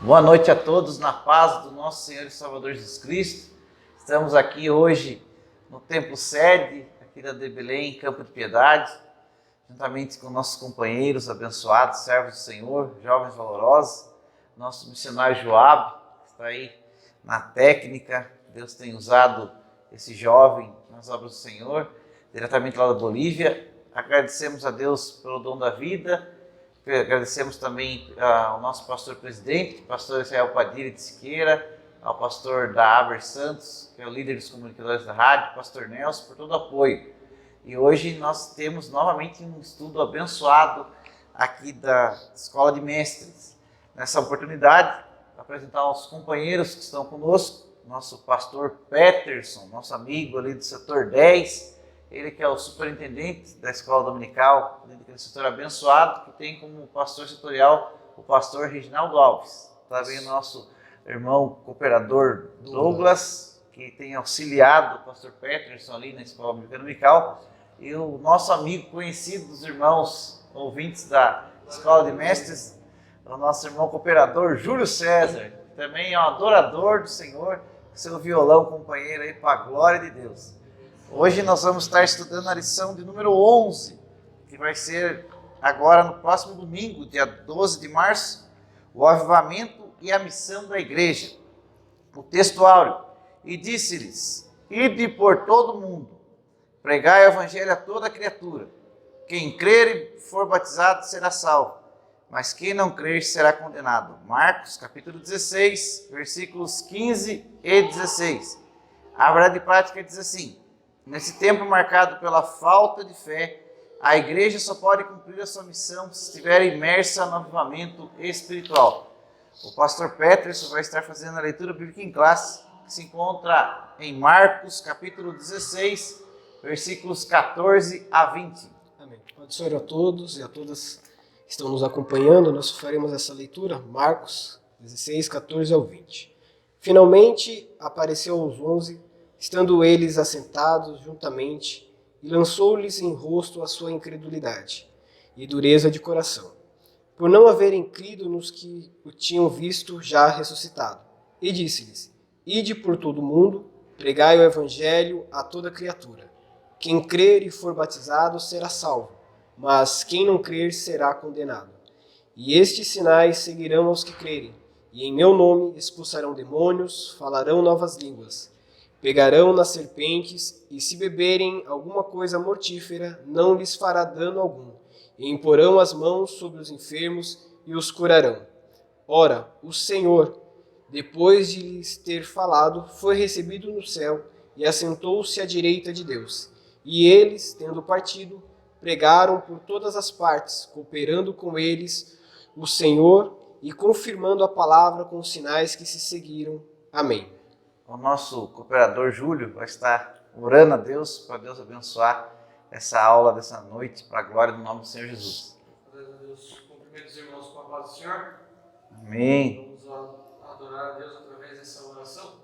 Boa noite a todos, na paz do nosso Senhor e Salvador Jesus Cristo. Estamos aqui hoje no templo sede, aqui da de Belém, em Campo de Piedade, juntamente com nossos companheiros abençoados, servos do Senhor, jovens valorosos, nosso missionário Joab, que está aí na técnica. Deus tem usado esse jovem nas obras do Senhor, diretamente lá da Bolívia. Agradecemos a Deus pelo dom da vida. Agradecemos também ao nosso pastor presidente, pastor Israel Padilha de Siqueira, ao pastor da Aber Santos, que é o líder dos comunicadores da rádio, pastor Nelson, por todo o apoio. E hoje nós temos novamente um estudo abençoado aqui da Escola de Mestres. Nessa oportunidade, apresentar aos companheiros que estão conosco, nosso pastor Peterson, nosso amigo ali do setor 10, ele que é o superintendente da Escola Dominical, daquele setor abençoado, que tem como pastor setorial o pastor Reginaldo Alves. Também o nosso irmão cooperador Douglas, que tem auxiliado o pastor Peterson ali na Escola Dominical, e o nosso amigo conhecido dos irmãos ouvintes da Escola de Mestres, o nosso irmão cooperador Júlio César, que também é um adorador do Senhor, seu violão companheiro aí para a glória de Deus. Hoje nós vamos estar estudando a lição de número 11, que vai ser agora no próximo domingo, dia 12 de março, o avivamento e a missão da igreja. O texto áureo: e disse-lhes: ide por todo o mundo, pregai o evangelho a toda criatura. Quem crer e for batizado será salvo, mas quem não crer será condenado. Marcos, capítulo 16, versículos 15 e 16. A verdade prática diz assim: nesse tempo marcado pela falta de fé, a igreja só pode cumprir a sua missão se estiver imersa no avivamento espiritual. O pastor Peterson vai estar fazendo a leitura bíblica em classe, que se encontra em Marcos, capítulo 16, versículos 14 a 20. Amém. Pode ser a todos e a todas que estão nos acompanhando. Nós faremos essa leitura, Marcos 16, 14 ao 20. Finalmente apareceu aos 11, estando eles assentados juntamente, e lançou-lhes em rosto a sua incredulidade e dureza de coração, por não haverem crido nos que o tinham visto já ressuscitado. E disse-lhes: ide por todo o mundo, pregai o evangelho a toda criatura. Quem crer e for batizado será salvo, mas quem não crer será condenado. E estes sinais seguirão aos que crerem, e em meu nome expulsarão demônios, falarão novas línguas, pegarão nas serpentes, e se beberem alguma coisa mortífera, não lhes fará dano algum, e imporão as mãos sobre os enfermos e os curarão. Ora, o Senhor, depois de lhes ter falado, foi recebido no céu e assentou-se à direita de Deus. E eles, tendo partido, pregaram por todas as partes, cooperando com eles o Senhor e confirmando a palavra com os sinais que se seguiram. Amém. O nosso cooperador Júlio vai estar orando a Deus, para Deus abençoar essa aula dessa noite, para a glória do nome do Senhor Jesus. Glória a Deus. Cumprimento os irmãos com a paz do Senhor. Amém. Vamos adorar a Deus através dessa oração.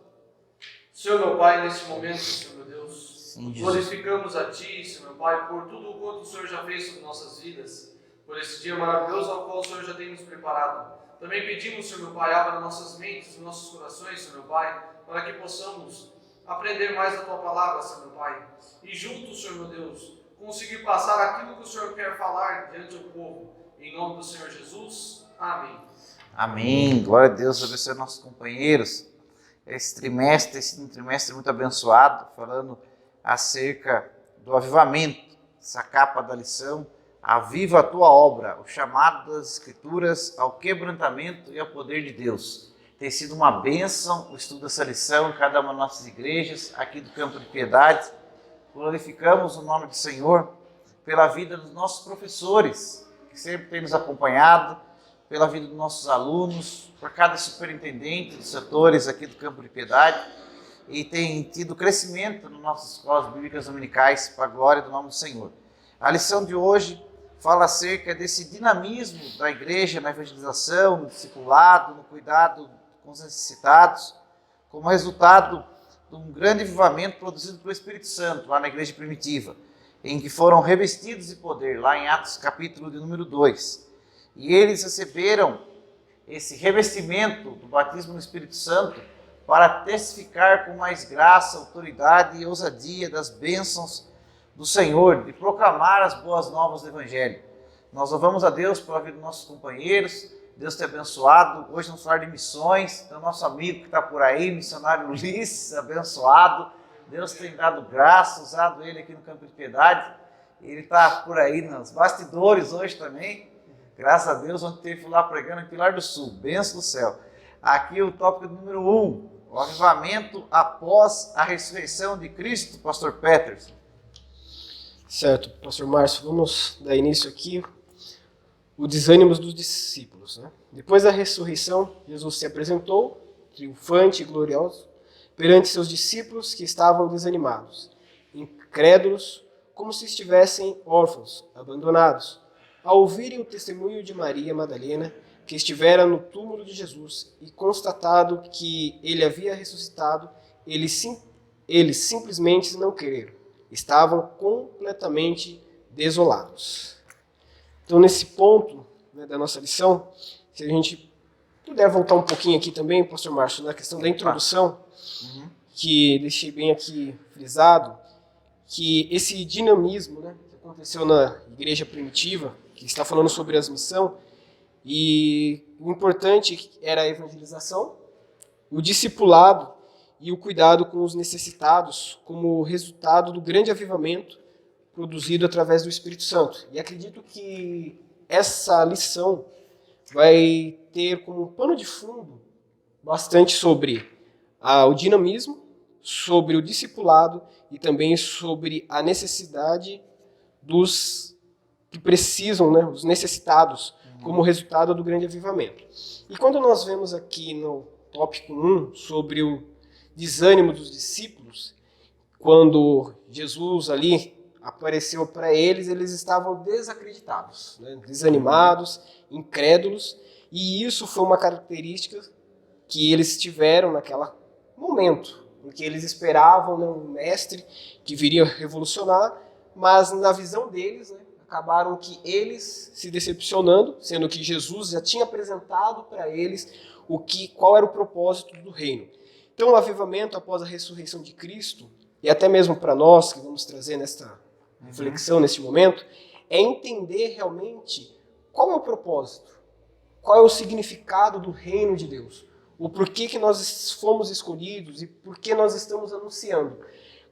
Senhor, meu Pai, nesse momento, Senhor, meu Deus, Sim, Jesus. glorificamos a Ti, Senhor, meu Pai, por tudo o quanto o Senhor já fez sobre nossas vidas, por esse dia maravilhoso ao qual o Senhor já tem nos preparado. Também pedimos, Senhor, meu Pai, abra nossas mentes e nossos corações, Senhor, meu Pai, para que possamos aprender mais da Tua palavra, Senhor, meu Pai, e juntos, Senhor, meu Deus, conseguir passar aquilo que o Senhor quer falar diante do povo. Em nome do Senhor Jesus. Amém. Amém. Glória a Deus. Abençoe nossos companheiros. Esse trimestre um trimestre muito abençoado, falando acerca do avivamento. Essa capa da lição: aviva a tua obra, o chamado das Escrituras ao quebrantamento e ao poder de Deus. Tem sido uma bênção o estudo dessa lição em cada uma das nossas igrejas, aqui do Campo de Piedade. Glorificamos o nome do Senhor pela vida dos nossos professores, que sempre têm nos acompanhado, pela vida dos nossos alunos, por cada superintendente dos setores aqui do Campo de Piedade, e tem tido crescimento nas nossas escolas bíblicas dominicais, para a glória do nome do Senhor. A lição de hoje fala acerca desse dinamismo da igreja na evangelização, no discipulado, no cuidado com os necessitados, como resultado de um grande avivamento produzido pelo Espírito Santo lá na igreja primitiva, em que foram revestidos de poder, lá em Atos capítulo de número 2. E eles receberam esse revestimento do batismo no Espírito Santo para testificar com mais graça, autoridade e ousadia das bênçãos do Senhor, de proclamar as boas novas do Evangelho. Nós louvamos a Deus pela vida dos nossos companheiros. Deus te abençoado. Hoje vamos falar de missões. Então, nosso amigo que está por aí, missionário Ulisses, abençoado. Deus tem dado graça, usado ele aqui no Campo de Piedade. Ele está por aí nos bastidores hoje também. Graças a Deus, ontem teve lá pregando em Pilar do Sul. Bênção do céu. Aqui o tópico número 1. O avivamento após a ressurreição de Cristo, pastor Peterson. Certo, pastor Márcio, vamos dar início aqui. O desânimo dos discípulos, né? Depois da ressurreição, Jesus se apresentou, triunfante e glorioso, perante seus discípulos que estavam desanimados, incrédulos, como se estivessem órfãos, abandonados. Ao ouvirem o testemunho de Maria Madalena, que estivera no túmulo de Jesus, e constatado que ele havia ressuscitado, eles simplesmente não creram. Estavam completamente desolados. Então, nesse ponto, né, da nossa lição, se a gente puder voltar um pouquinho aqui também, pastor Márcio, na questão da introdução, que deixei bem aqui frisado, que esse dinamismo, né, que aconteceu na igreja primitiva, que está falando sobre as missões, e o importante era a evangelização, o discipulado e o cuidado com os necessitados como resultado do grande avivamento produzido através do Espírito Santo. E acredito que essa lição vai ter como pano de fundo bastante sobre o dinamismo, sobre o discipulado e também sobre a necessidade dos que precisam, né, os necessitados, como resultado do grande avivamento. E quando nós vemos aqui no tópico 1 sobre o desânimo dos discípulos, quando Jesus ali apareceu para eles, eles estavam desacreditados, né, desanimados, incrédulos, e isso foi uma característica que eles tiveram naquele momento, em que eles esperavam, né, um mestre que viria revolucionar, mas na visão deles, né, acabaram que eles se decepcionando, sendo que Jesus já tinha apresentado para eles qual era o propósito do reino. Então, o avivamento após a ressurreição de Cristo, e até mesmo para nós, que vamos trazer nesta reflexão, neste momento, é entender realmente qual é o propósito, qual é o significado do reino de Deus, o porquê que nós fomos escolhidos e por que nós estamos anunciando.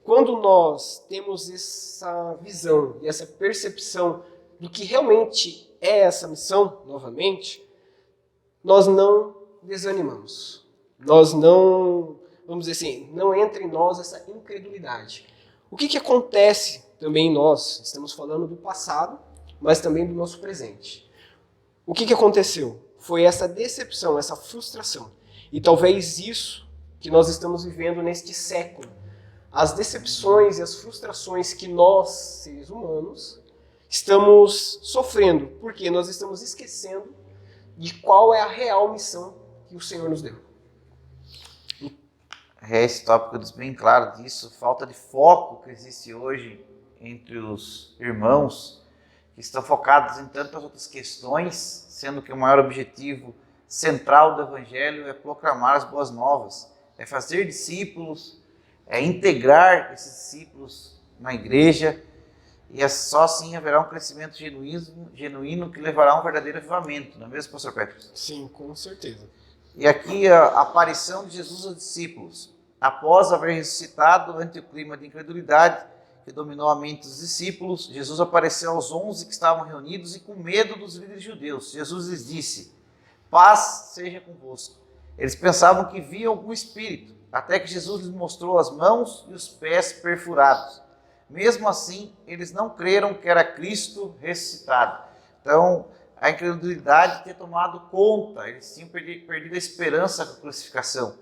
Quando nós temos essa visão e essa percepção do que realmente é essa missão, novamente, nós não desanimamos. Nós não, vamos dizer assim, não entra em nós essa incredulidade. O que acontece também em nós? Estamos falando do passado, mas também do nosso presente. O que aconteceu? Foi essa decepção, essa frustração. E talvez isso que nós estamos vivendo neste século. As decepções e as frustrações que nós, seres humanos, estamos sofrendo, porque nós estamos esquecendo de qual é a real missão que o Senhor nos deu. Esse tópico diz bem claro disso, falta de foco que existe hoje entre os irmãos, que estão focados em tantas outras questões, sendo que o maior objetivo central do Evangelho é proclamar as boas novas, é fazer discípulos, é integrar esses discípulos na igreja, e é só assim haverá um crescimento genuíno que levará a um verdadeiro avivamento, não é mesmo, pastor Pedro? Sim, com certeza. E aqui a aparição de Jesus aos discípulos, após haver ressuscitado ante o clima de incredulidade que dominou a mente dos discípulos, Jesus apareceu aos 11 que estavam reunidos e com medo dos líderes judeus. Jesus lhes disse: paz seja convosco. Eles pensavam que viam algum espírito, até que Jesus lhes mostrou as mãos e os pés perfurados. Mesmo assim, eles não creram que era Cristo ressuscitado. Então, a incredulidade tinha tomado conta, eles tinham perdido a esperança com a crucificação.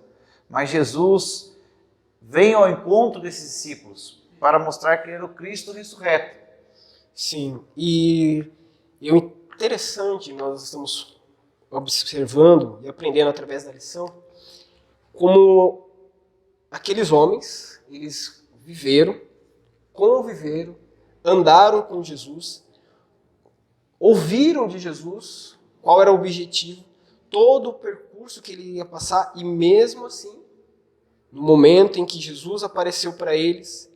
Mas Jesus veio ao encontro desses discípulos para mostrar que ele era o Cristo ressurreto. Sim, e o interessante, nós estamos observando e aprendendo através da lição, como aqueles homens, eles viveram, conviveram, andaram com Jesus, ouviram de Jesus qual era o objetivo, todo o percurso que ele ia passar, e mesmo assim, no momento em que Jesus apareceu para eles,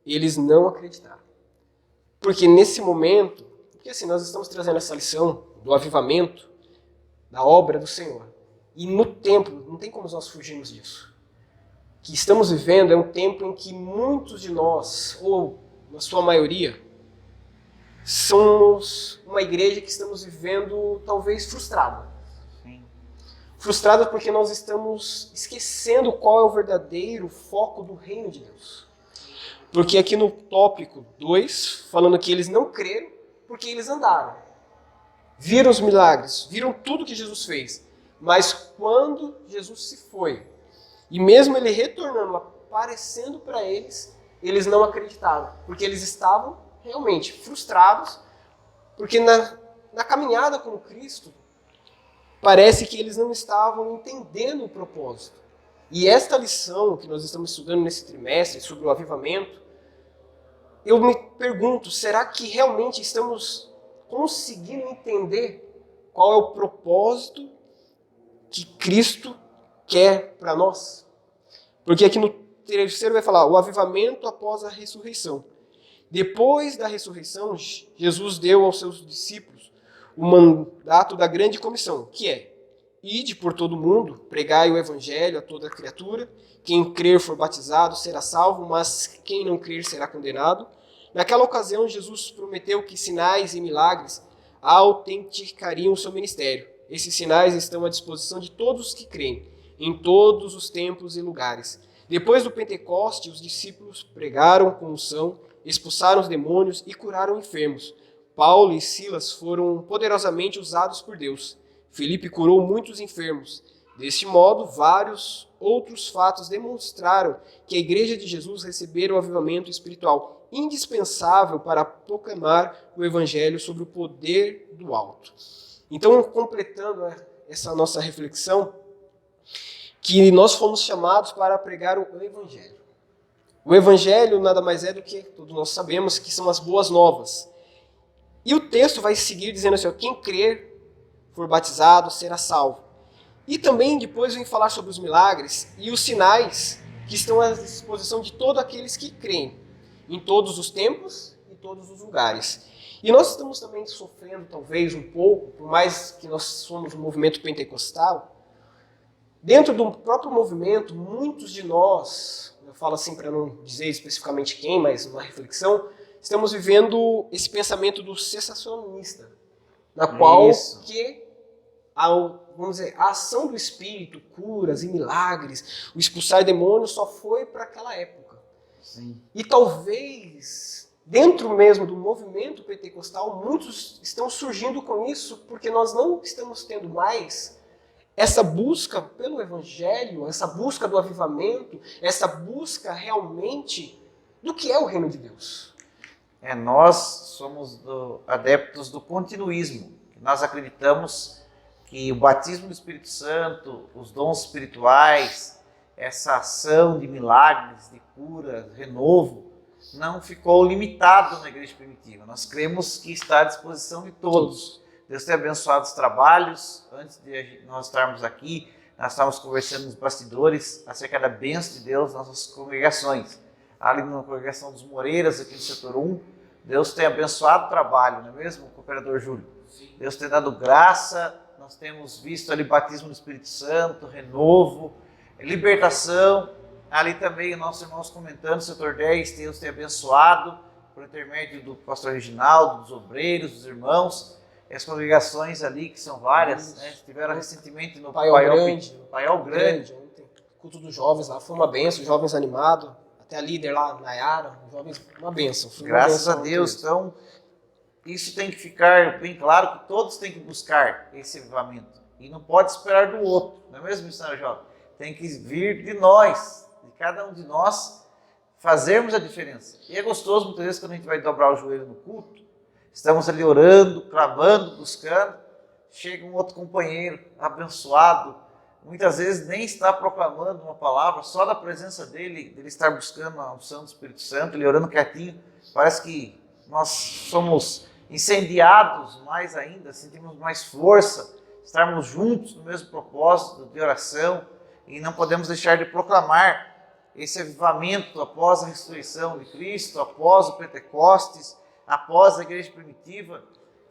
eles não acreditaram. Porque nesse momento, porque assim, nós estamos trazendo essa lição do avivamento, da obra do Senhor. E no tempo, não tem como nós fugirmos disso. O que estamos vivendo é um tempo em que muitos de nós, ou na sua maioria, somos uma igreja que estamos vivendo talvez frustrada. Frustrada porque nós estamos esquecendo qual é o verdadeiro foco do reino de Deus. Porque aqui no tópico 2, falando que eles não creram porque eles andaram. Viram os milagres, viram tudo que Jesus fez. Mas quando Jesus se foi, e mesmo ele retornando, aparecendo para eles, eles não acreditaram. Porque eles estavam realmente frustrados, porque na caminhada com Cristo, parece que eles não estavam entendendo o propósito. E esta lição que nós estamos estudando nesse trimestre sobre o avivamento, eu me pergunto, será que realmente estamos conseguindo entender qual é o propósito que Cristo quer para nós? Porque aqui no terceiro vai falar o avivamento após a ressurreição. Depois da ressurreição, Jesus deu aos seus discípulos o mandato da grande comissão, que é: ide por todo o mundo, pregai o evangelho a toda criatura, quem crer for batizado será salvo, mas quem não crer será condenado. Naquela ocasião, Jesus prometeu que sinais e milagres autenticariam o seu ministério. Esses sinais estão à disposição de todos os que creem, em todos os tempos e lugares. Depois do Pentecoste, os discípulos pregaram com unção, expulsaram os demônios e curaram enfermos. Paulo e Silas foram poderosamente usados por Deus. Filipe curou muitos enfermos. Deste modo, vários outros fatos demonstraram que a Igreja de Jesus recebera o avivamento espiritual indispensável para proclamar o Evangelho sobre o poder do alto. Então, completando essa nossa reflexão, que nós fomos chamados para pregar o Evangelho. O Evangelho nada mais é do que, todos nós sabemos, que são as boas novas. E o texto vai seguir dizendo assim: quem crer, for batizado, será salvo. E também depois vem falar sobre os milagres e os sinais que estão à disposição de todos aqueles que creem, em todos os tempos e todos os lugares. E nós estamos também sofrendo, talvez, um pouco, por mais que nós somos um movimento pentecostal, dentro do próprio movimento, muitos de nós, eu falo assim para não dizer especificamente quem, mas uma reflexão, estamos vivendo esse pensamento do cessacionista, na qual que vamos dizer, a ação do Espírito, curas e milagres, o expulsar demônios só foi para aquela época. Sim. E talvez, dentro mesmo do movimento pentecostal, muitos estão surgindo com isso porque nós não estamos tendo mais essa busca pelo Evangelho, essa busca do avivamento, essa busca realmente do que é o reino de Deus. Nós somos adeptos do continuismo. Nós acreditamos que o batismo do Espírito Santo, os dons espirituais, essa ação de milagres, de cura, renovo, não ficou limitado na igreja primitiva. Nós cremos que está à disposição de todos. Deus tem abençoado os trabalhos. Antes de nós estarmos aqui, nós estávamos conversando nos bastidores acerca da bênção de Deus nas nossas congregações. Ali na congregação dos Moreiras, aqui no setor 1, Deus tem abençoado o trabalho, não é mesmo, cooperador Júlio? Deus tem dado graça, nós temos visto ali batismo do Espírito Santo, renovo, libertação. Ali também, nossos irmãos comentando, setor 10, Deus tem abençoado, por intermédio do pastor Reginaldo, dos obreiros, dos irmãos, as congregações ali, que são várias, né? Estiveram recentemente no Paiol Grande. Ontem, culto dos jovens lá, foi uma bênção, jovens animados, até a líder lá, Nayara, jovens, uma bênção. Graças a Deus, então, isso tem que ficar bem claro que todos têm que buscar esse avivamento. E não pode esperar do outro, não é mesmo, missionário jovem? Tem que vir de nós, de cada um de nós, fazermos a diferença. E é gostoso, muitas vezes, quando a gente vai dobrar o joelho no culto, estamos ali orando, clamando, buscando, chega um outro companheiro abençoado, muitas vezes nem está proclamando uma palavra, só da presença dele estar buscando a unção do Espírito Santo, ele orando quietinho, parece que nós somos incendiados mais ainda, sentimos mais força, estarmos juntos no mesmo propósito de oração e não podemos deixar de proclamar esse avivamento após a ressurreição de Cristo, após o Pentecostes, após a igreja primitiva.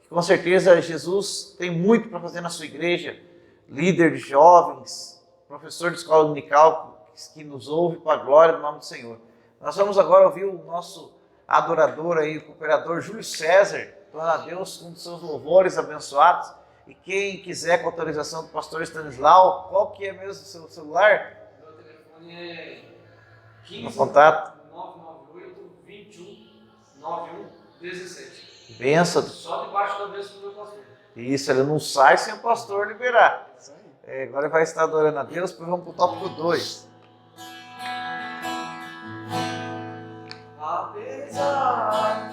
Com certeza Jesus tem muito para fazer na sua igreja, líder de jovens, professor de escola dominical que nos ouve para a glória do nome do Senhor. Nós vamos agora ouvir o nosso adorador aí, o cooperador Júlio César, tornar a Deus com seus louvores abençoados. E quem quiser com autorização do pastor Stanislau, qual que é mesmo o seu celular? Meu telefone é 15 No contato. 998 21 91 17. Benção. Só debaixo da bênção do meu pastor. Isso, ele não sai sem o pastor liberar. Agora ele vai estar adorando a Deus, depois vamos para o tópico 2. Apesar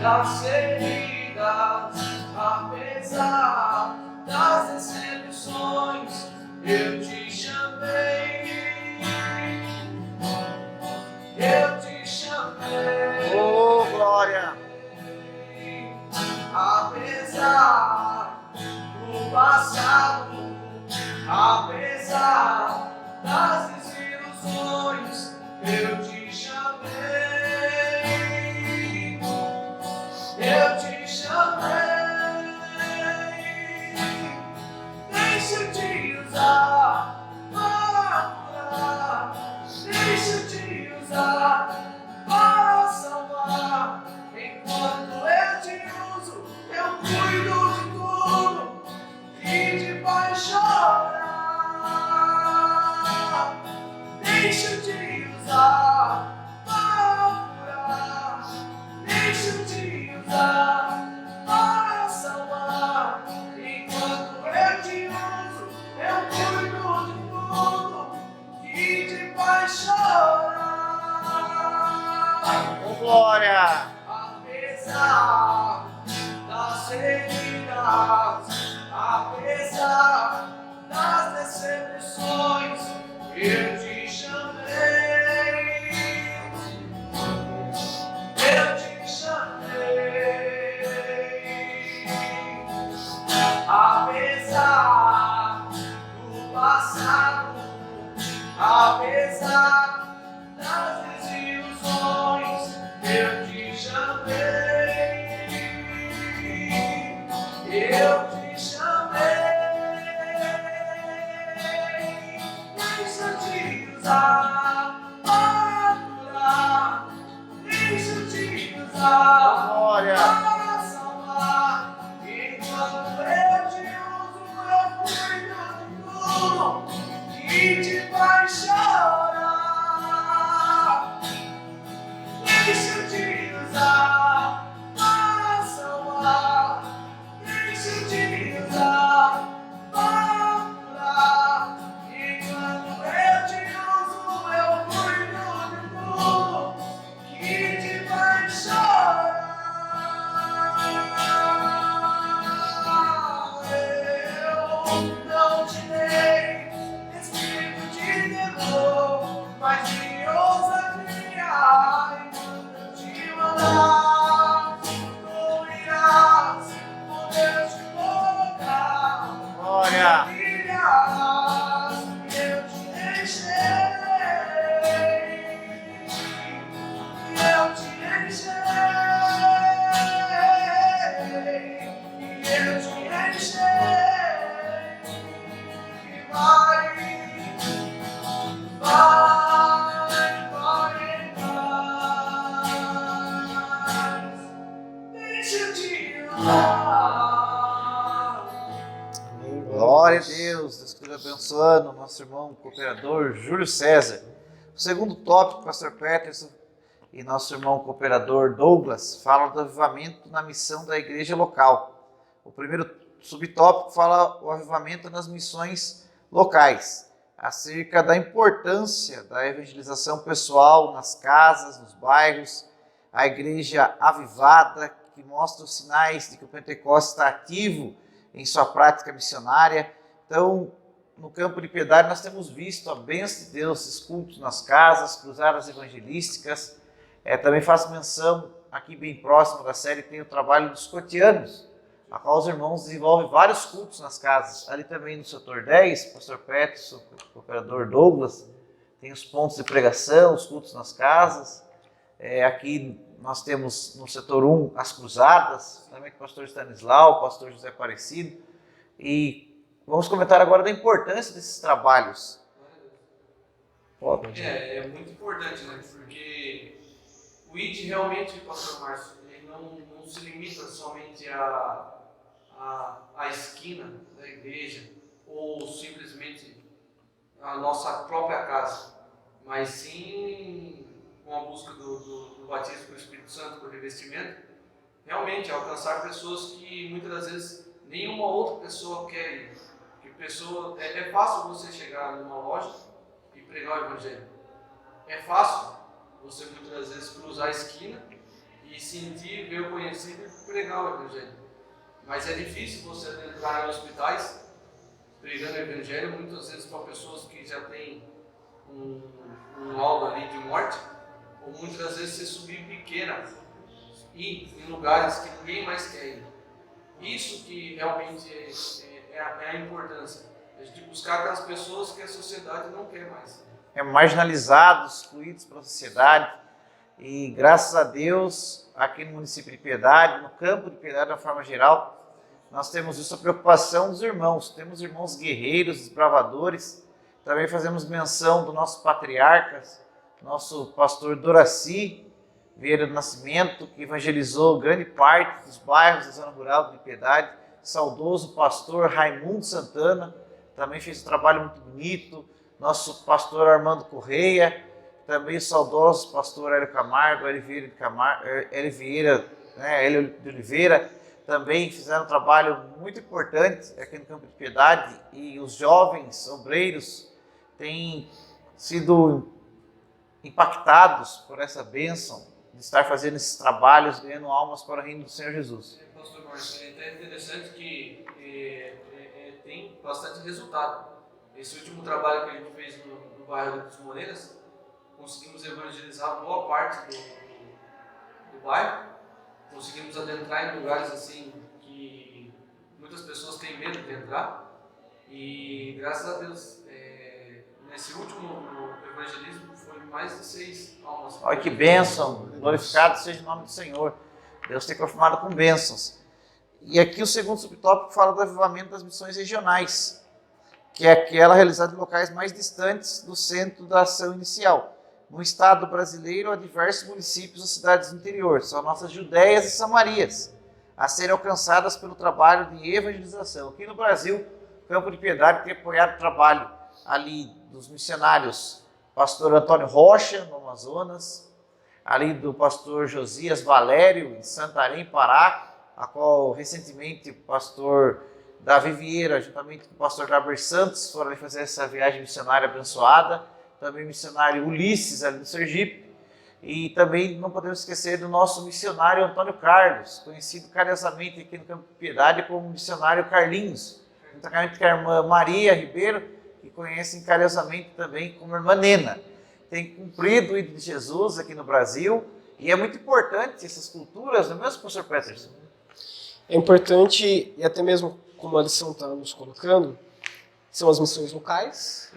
das feridas, apesar das decepções, eu te chamei, eu te chamei. Oh, glória! Apesar do passado, apesar das desilusões, eu te chamei, eu te chamei. Deixa eu te usar para curar, deixa eu te usar para salvar. Enquanto eu te uso, eu cuido de tudo e te faz chorar. Deixa eu te usar para curar, deixa eu te usar para salvar. Enquanto eu te uso, eu cuido de tudo e te faz chorar. Oh, glória! Apesar das feridas, apesar das decepções, eu te chamei, eu te chamei. Apesar do passado, apesar das desilusões, eu te chamei, eu te chamei. Deixa eu te usar para curar, deixa eu te usar Glória! para salvar. Enquanto eu te uso, eu cuido de tudo e te faz chorar. Deixa eu te usar para salvar, deixa eu te usar para curar. Enquanto eu te uso, eu cuido de tudo que te faz chorar. Eu não te dei espírito de temor, mas de ousadia. Eu te mandar, tu irás poder te colocar. Glória! Irás, eu te enchei, eu te enchei, eu te enchei. Vai em paz. Deixa eu te usar. Glória a Deus! Deus esteja abençoando o nosso irmão cooperador Júlio César. O segundo tópico, pastor Peterson e nosso irmão cooperador Douglas falam do avivamento na missão da igreja local. O primeiro subtópico fala o avivamento nas missões locais, acerca da importância da evangelização pessoal nas casas, nos bairros, a igreja avivada, que mostra os sinais de que o Pentecostes está ativo em sua prática missionária. Então, no campo de Piedade, nós temos visto a bênção de Deus, esses cultos nas casas, cruzadas evangelísticas. Também faço menção, aqui bem próximo da série, tem o trabalho dos cotianos, a qual os irmãos desenvolvem vários cultos nas casas. Ali também no setor 10, pastor Peterson, o operador Douglas, tem os pontos de pregação, os cultos nas casas. Aqui nós temos no setor 1 as cruzadas, também com o pastor Stanislau, o pastor José Aparecido. E vamos comentar agora da importância desses trabalhos. É muito importante, né? Porque o IT realmente, pastor Márcio, ele não se limita somente à esquina da igreja ou simplesmente à nossa própria casa, mas sim com a busca do batismo com o Espírito Santo, com o revestimento, realmente alcançar pessoas que muitas das vezes nenhuma outra pessoa quer ir. É fácil você chegar numa loja e pregar o Evangelho. É fácil você muitas das vezes cruzar a esquina e sentir, ver o conhecido e pregar o Evangelho. Mas é difícil você entrar em hospitais pregando o Evangelho, muitas vezes para pessoas que já têm um laudo ali de morte, ou muitas das vezes você subir pequena e em lugares que ninguém mais quer ir. Isso que realmente é a importância, a gente buscar aquelas pessoas que a sociedade não quer mais. Marginalizados, excluídos pela sociedade. E graças a Deus, aqui no município de Piedade, no campo de Piedade de uma forma geral, nós temos isso, a preocupação dos irmãos. Temos irmãos guerreiros, desbravadores. Também fazemos menção do nosso patriarca, nosso pastor Doraci Vieira do Nascimento, que evangelizou grande parte dos bairros da zona rural de Piedade. Saudoso pastor Raimundo Santana, também fez um trabalho muito bonito. Nosso pastor Armando Correia, também o saudoso pastor Hélio Camargo, Hélio de Oliveira, também fizeram um trabalho muito importante aqui no Campo de Piedade, e os jovens obreiros têm sido impactados por essa bênção de estar fazendo esses trabalhos, ganhando almas para o reino do Senhor Jesus. Pastor Márcio, é até interessante que tem bastante resultado. Esse último trabalho que a gente fez no bairro dos Moreiras, conseguimos evangelizar boa parte do bairro, conseguimos adentrar em lugares assim que muitas pessoas têm medo de entrar, e graças a Deus, nesse último evangelismo foi mais de 6 almas. Olha que bênção, glorificado seja o nome do Senhor. Deus tem confirmado com bênçãos. E aqui o segundo subtópico fala do avivamento das missões regionais, que é aquela realizada em locais mais distantes do centro da ação inicial. No estado brasileiro, há diversos municípios ou cidades do interior, são nossas Judéias e Samarias, a serem alcançadas pelo trabalho de evangelização. Aqui no Brasil, o Campo de Piedade tem apoiado o trabalho ali dos missionários pastor Antônio Rocha, no Amazonas, ali do pastor Josias Valério, em Santarém, Pará, a qual recentemente o pastor Davi Vieira, juntamente com o pastor Gaber Santos, foram ali fazer essa viagem missionária abençoada. Também o missionário Ulisses, ali no Sergipe. E também não podemos esquecer do nosso missionário Antônio Carlos, conhecido carinhosamente aqui no Campo de Piedade como missionário Carlinhos, juntamente com a irmã Maria Ribeiro, que conhecem carinhosamente também como irmã Nena. Tem cumprido o ídolo de Jesus aqui no Brasil, e é muito importante essas culturas, não é mesmo, pastor Peterson? É importante, e até mesmo como a lição está nos colocando, são as missões locais,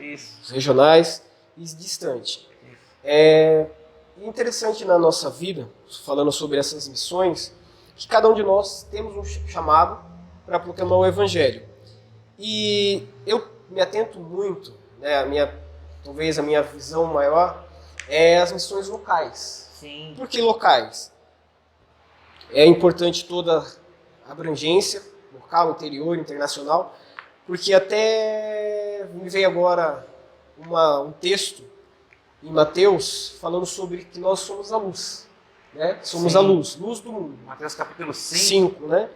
regionais e distantes. É interessante na nossa vida, falando sobre essas missões, que cada um de nós temos um chamado para proclamar o Evangelho. E eu me atento muito, né, talvez a minha visão maior é as missões locais. Sim. Por que locais? É importante toda a abrangência, local, interior, internacional, porque até me veio agora um texto em Mateus falando sobre que nós somos a luz, né? Somos Sim. a luz do mundo. Mateus capítulo 5. Né?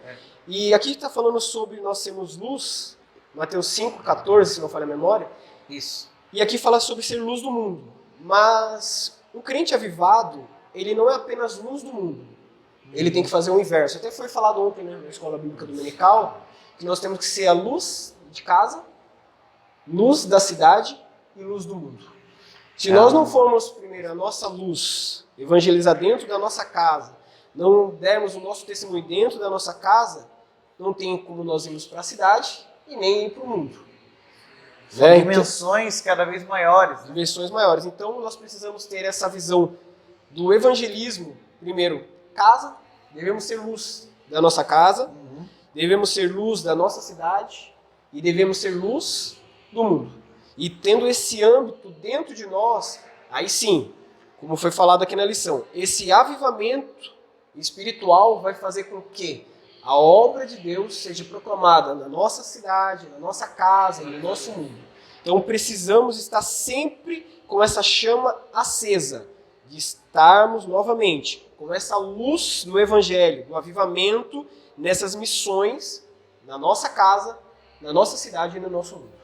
E aqui está falando sobre nós sermos luz, Mateus 5,14, se não falha a memória. Isso. E aqui fala sobre ser luz do mundo. Mas o crente avivado, ele não é apenas luz do mundo. Ele tem que fazer o inverso. Até foi falado ontem, né, na Escola Bíblica Dominical, que nós temos que ser a luz de casa, luz da cidade e luz do mundo. Se nós não formos primeiro a nossa luz, evangelizar dentro da nossa casa, não dermos o nosso testemunho dentro da nossa casa, não tem como nós irmos para a cidade e nem ir para o mundo. São dimensões cada vez maiores. Dimensões maiores. Então, nós precisamos ter essa visão do evangelismo. Primeiro, casa. Devemos ser luz da nossa casa. Devemos ser luz da nossa cidade. E devemos ser luz do mundo. E tendo esse âmbito dentro de nós, aí sim, como foi falado aqui na lição, esse avivamento espiritual vai fazer com que a obra de Deus seja proclamada na nossa cidade, na nossa casa, no nosso mundo. Então precisamos estar sempre com essa chama acesa, de estarmos novamente com essa luz do Evangelho, do avivamento nessas missões, na nossa casa, na nossa cidade e no nosso mundo.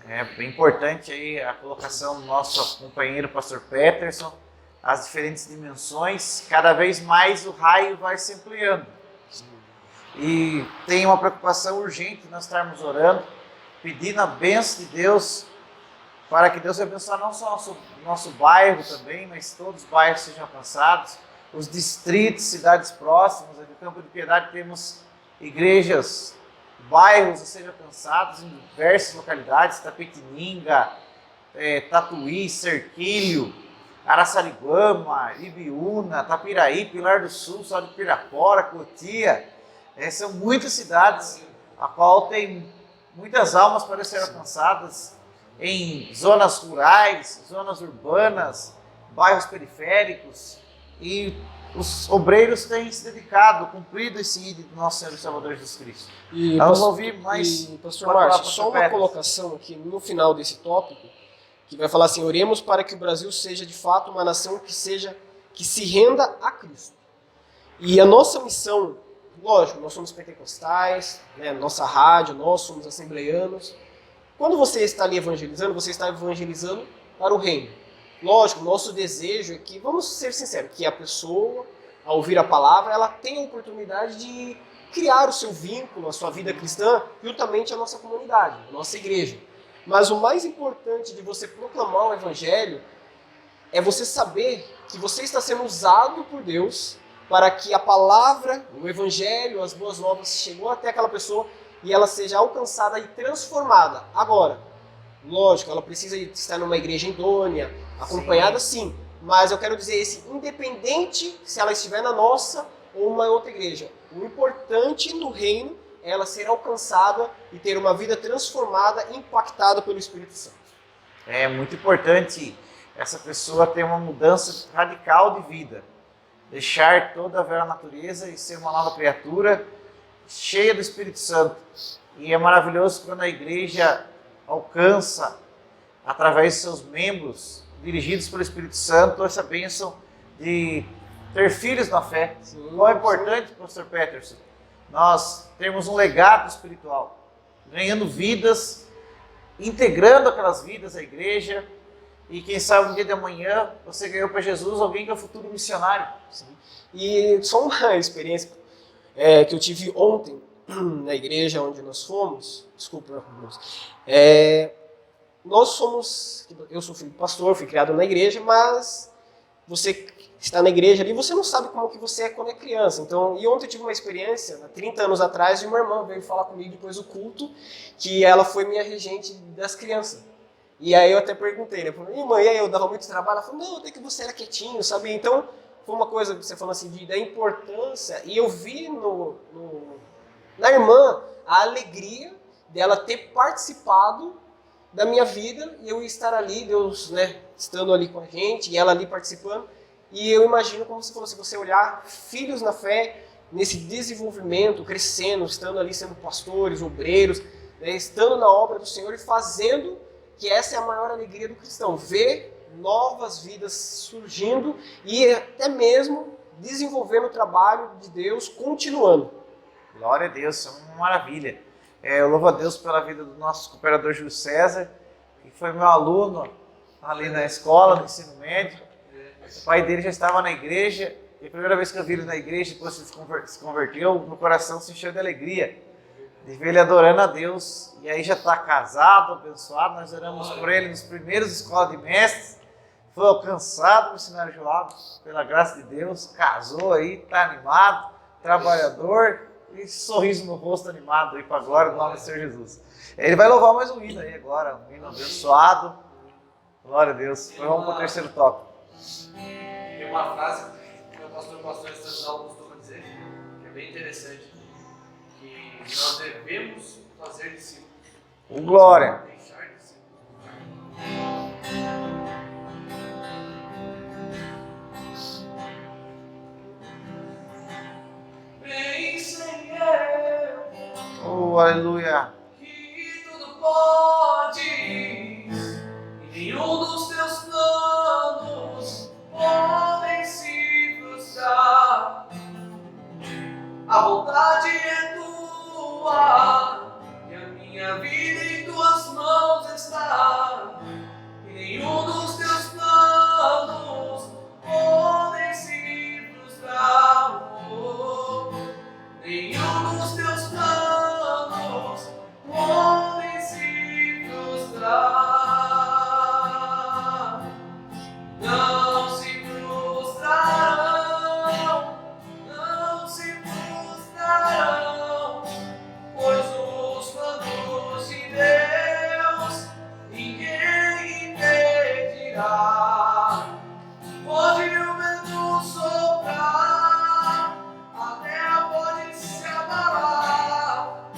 É bem importante aí a colocação do nosso companheiro pastor Peterson, as diferentes dimensões, cada vez mais o raio vai se ampliando. E tem uma preocupação urgente nós estarmos orando, pedindo a bênção de Deus, para que Deus abençoe não só nosso bairro também, mas todos os bairros sejam alcançados, os distritos, cidades próximas. Aqui no Campo de Piedade temos igrejas, bairros a serem alcançados em diversas localidades, Tapetininga, Tatuí, Serquilho, Araçariguama, Ibiúna, Tapiraí, Pilar do Sul, Sal de Pirapora, Cotia. São muitas cidades a qual tem muitas almas para serem alcançadas em zonas rurais, zonas urbanas, bairros periféricos, e os obreiros têm se dedicado, cumprido esse ídolo do nosso Senhor e Salvador Jesus Cristo. E vamos ouvir mais. Pastor Márcio, só uma colocação aqui no final desse tópico, que vai falar assim: oremos para que o Brasil seja de fato uma nação que se renda a Cristo. E a nossa missão, lógico, nós somos pentecostais, né, nossa rádio, nós somos assembleianos. Quando você está ali evangelizando, você está evangelizando para o reino. Lógico, nosso desejo é que, vamos ser sinceros, que a pessoa, ao ouvir a palavra, ela tenha a oportunidade de criar o seu vínculo, a sua vida cristã, juntamente à nossa comunidade, à nossa igreja. Mas o mais importante de você proclamar o evangelho é você saber que você está sendo usado por Deus para que a palavra, o evangelho, as boas novas chegou até aquela pessoa e ela seja alcançada e transformada. Agora, lógico, ela precisa estar numa igreja idônea, acompanhada sim, mas eu quero dizer independente se ela estiver na nossa ou uma outra igreja, o importante no reino é ela ser alcançada e ter uma vida transformada, impactada pelo Espírito Santo. É muito importante essa pessoa ter uma mudança radical de vida, deixar toda a velha natureza e ser uma nova criatura cheia do Espírito Santo. E é maravilhoso quando a igreja alcança, através de seus membros, dirigidos pelo Espírito Santo, essa bênção de ter filhos na fé. Qual é importante, pastor Peterson? Nós temos um legado espiritual, ganhando vidas, integrando aquelas vidas à igreja, e quem sabe no dia de amanhã você ganhou para Jesus alguém que é o futuro missionário. Sim. E só uma experiência que eu tive ontem na igreja onde nós fomos, desculpa, eu sou filho do pastor, fui criado na igreja, mas você está na igreja ali, você não sabe como que você é quando é criança. Então, e ontem eu tive uma experiência, há 30 anos atrás, de uma irmã veio falar comigo depois do culto, que ela foi minha regente das crianças. E aí eu até perguntei, né? Falei, irmã, e aí eu dava muito trabalho? Ela falou, não, até que você era quietinho, sabe? Então, foi uma coisa que você falou assim, da importância, e eu vi na irmã a alegria dela ter participado da minha vida, e eu estar ali, Deus, né, estando ali com a gente, e ela ali participando, e eu imagino, como você falou, se você olhar filhos na fé, nesse desenvolvimento, crescendo, estando ali sendo pastores, obreiros, né, estando na obra do Senhor e fazendo, que essa é a maior alegria do cristão, ver novas vidas surgindo e até mesmo desenvolvendo o trabalho de Deus, continuando. Glória a Deus, isso é uma maravilha. Eu louvo a Deus pela vida do nosso cooperador Júlio César, que foi meu aluno ali na escola, no ensino médio. O pai dele já estava na igreja, e a primeira vez que eu vi ele na igreja, depois ele se converteu, meu coração se encheu de alegria, de ver ele adorando a Deus. E aí já está casado, abençoado, nós oramos por ele nos primeiros escolas de mestres, foi alcançado no Seminário Joab, pela graça de Deus, casou aí, está animado, trabalhador, esse sorriso no rosto animado aí para a glória do nome do Senhor Jesus. Ele vai louvar mais um hino aí agora, um hino abençoado. Glória a Deus. Vamos para o terceiro tópico. Tem uma frase que o pastor Estanislau costuma dizer, que é bem interessante, que nós devemos fazer discípulos. Glória. Deixar discípulos. Bem sei eu Oh, aleluia. que tudo podes e nenhum dos teus planos podem se frustrar. A vontade é tua e a minha vida em tuas mãos está. E nenhum dos teus planos podem se frustrar. Nenhum dos teus planos podem se frustrar. Não se frustrarão, não se frustrarão, pois os planos de Deus ninguém impedirá. Pode o vento soprar, a terra pode se abalar,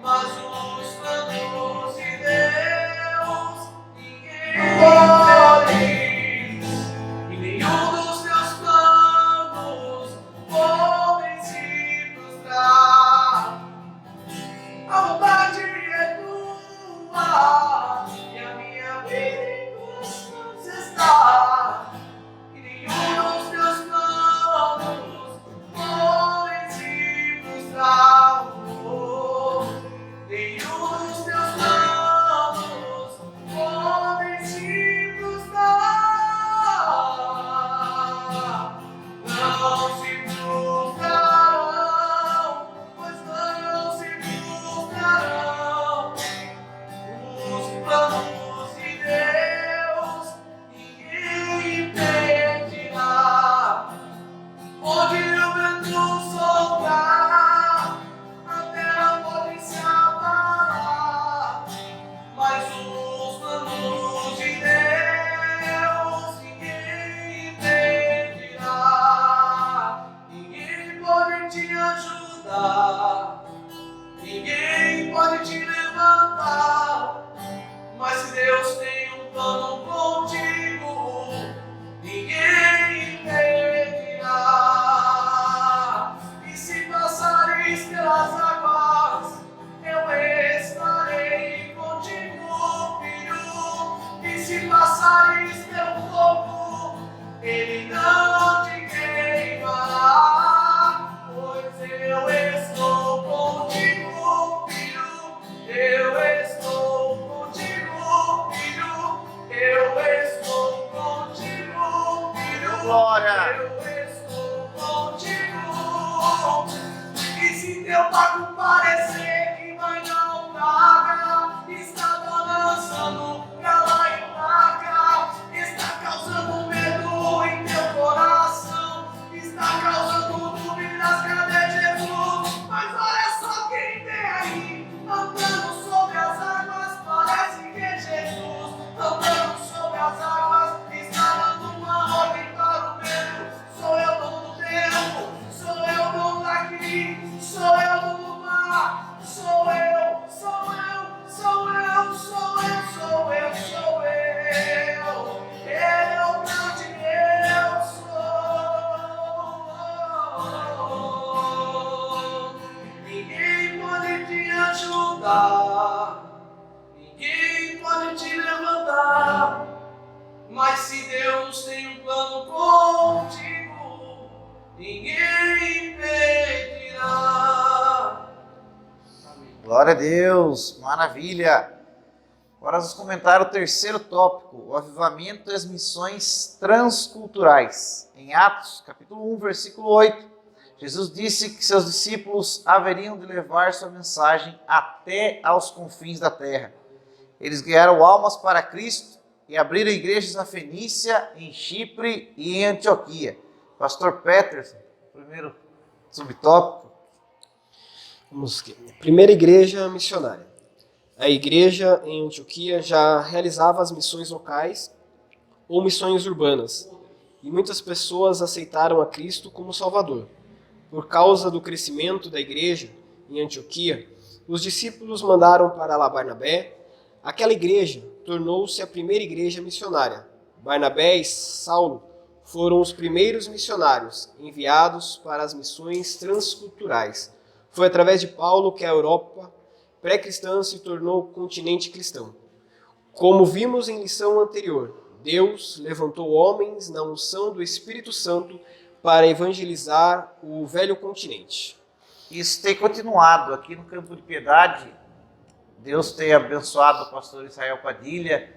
mas os planos de Deus ninguém pode. E nenhum dos teus planos podem se frustrar. A vontade é tua e a minha vida em tuas mãos está. E nenhum dos teus planos podem se frustrar. Nenhum dos teus planos podem se frustrar. Não se frustrarão, pois não se frustrarão. Os planos de Deus ninguém impedirá. Onde o vento soprar, a terra pode se abalar, mas os planos de Deus ninguém impedirá. Ninguém pode te ajudar, ninguém pode te levantar, mas se Deus tem um plano contigo, ninguém impedirá. E se passares pelas águas, eu estarei contigo, filho. E se passares pelo fogo, ele não te queimará, pois eu estou contigo, filho. Eu estou contigo, filho. Eu estou contigo, filho. Glória. Eu estou contigo. E se teu barco parecer que vai naufragar, está balançando pra lá e pra cá, está causando medo em teu coração, está causando dúvidas, cadê Jesus? Mas olha só quem vem aí, andando sobre as águas, parece que é Jesus. Andando sobre as águas, está dando uma ordem para o medo. Sou eu dono do tempo, sou eu dono daqui, sou eu dono do mar, sou eu, sou eu, sou eu, sou eu, sou eu, sou eu. Ele é o grande eu sou. Ninguém pode te ajudar, ninguém pode te levantar, mas se Deus tem um plano contigo, ninguém impedirá. Amém. Glória a Deus. Maravilha. Agora vamos comentar o terceiro tópico, o avivamento e as missões transculturais. Em Atos, capítulo 1, versículo 8, Jesus disse que seus discípulos haveriam de levar sua mensagem até aos confins da terra. Eles ganharam almas para Cristo e abriram igrejas na Fenícia, em Chipre e em Antioquia. Pastor Peterson, primeiro subtópico. Vamos aqui. Primeira igreja missionária. A igreja em Antioquia já realizava as missões locais ou missões urbanas, e muitas pessoas aceitaram a Cristo como Salvador. Por causa do crescimento da igreja em Antioquia, os discípulos mandaram para lá Barnabé. Aquela igreja tornou-se a primeira igreja missionária. Barnabé e Saulo foram os primeiros missionários enviados para as missões transculturais. Foi através de Paulo que a Europa pré-cristã se tornou continente cristão. Como vimos em lição anterior, Deus levantou homens na unção do Espírito Santo para evangelizar o velho continente. Isso tem continuado aqui no Campo de Piedade. Deus tem abençoado o pastor Israel Padilha